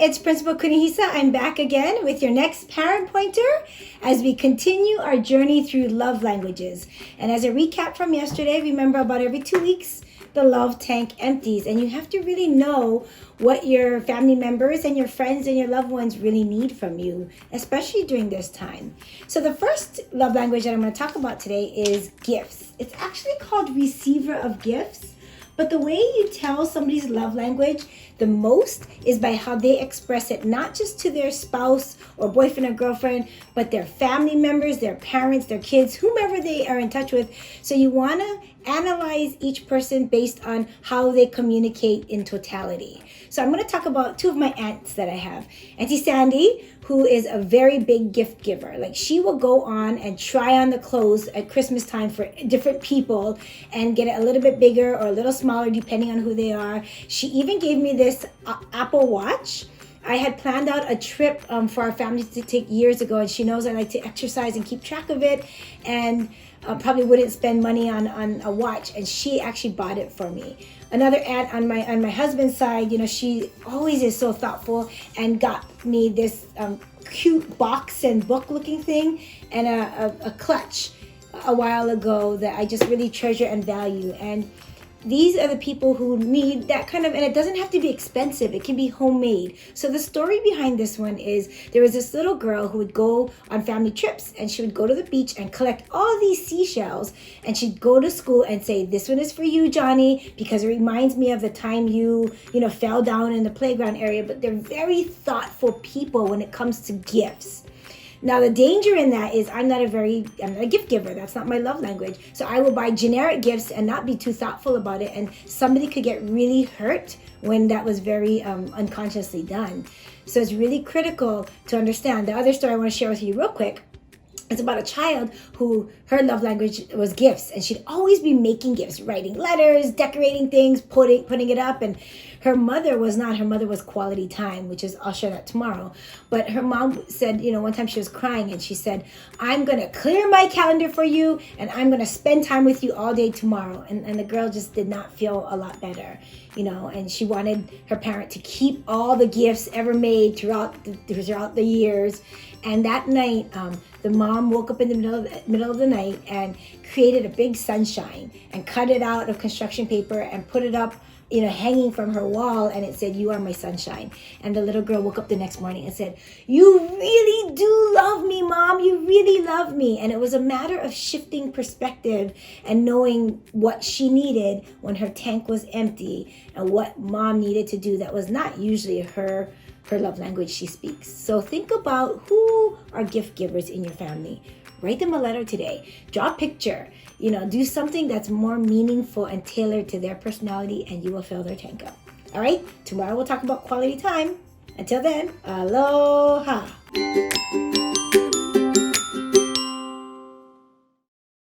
It's Principal Kunihisa. I'm back again with your next parent pointer as we continue our journey through love languages. And as a recap from yesterday, remember about every 2 weeks, the love tank empties. And you have to really know what your family members and your friends and your loved ones really need from you, especially during this time. So the first love language that I'm going to talk about today is gifts. It's actually called receiver of gifts. But the way you tell somebody's love language the most is by how they express it, not just to their spouse or boyfriend or girlfriend, but their family members, their parents, their kids, whomever they are in touch with. So you want to analyze each person based on how they communicate in totality. So I'm going to talk about two of my aunts that I have. Auntie Sandy, who is a very big gift giver. Like, she will go on and try on the clothes at Christmas time for different people and get it a little bit bigger or a little smaller depending on who they are. She even gave me this Apple Watch. I had planned out a trip for our family to take years ago, and she knows I like to exercise and keep track of it, and probably wouldn't spend money on a watch, and she actually bought it for me. Another aunt on my husband's side, she always is so thoughtful and got me this cute box and book looking thing and a clutch a while ago that I just really treasure and value. And these are the people who need that kind of, and it doesn't have to be expensive. It can be homemade. So the story behind this one is there was this little girl who would go on family trips, and she would go to the beach and collect all these seashells, and she'd go to school and say, "This one is for you, Johnny, because it reminds me of the time you fell down in the playground area." But they're very thoughtful people when it comes to gifts. Now, the danger in that is I'm not a gift giver. That's not my love language. So I will buy generic gifts and not be too thoughtful about it. And somebody could get really hurt when that was very unconsciously done. So it's really critical to understand. The other story I want to share with you real quick, it's about a child who her love language was gifts, and she'd always be making gifts, writing letters, decorating things, putting it up. And her mother was not. Her mother was quality time, which is, I'll share that tomorrow. But her mom said, one time she was crying and she said, "I'm going to clear my calendar for you, and I'm going to spend time with you all day tomorrow." And the girl just did not feel a lot better, and she wanted her parent to keep all the gifts ever made throughout the years. And that night, the mom woke up in the middle of the night and created a big sunshine and cut it out of construction paper and put it up, hanging from her wall, and it said, "You are my sunshine." And the little girl woke up the next morning and said, "You really do love me, Mom. You really love me." And it was a matter of shifting perspective and knowing what she needed when her tank was empty and what Mom needed to do that was not usually her love language she speaks. So think about who are gift givers in your family. Write them a letter today. Draw a picture. Do something that's more meaningful and tailored to their personality, and you will fill their tank up. All right? Tomorrow we'll talk about quality time. Until then, aloha.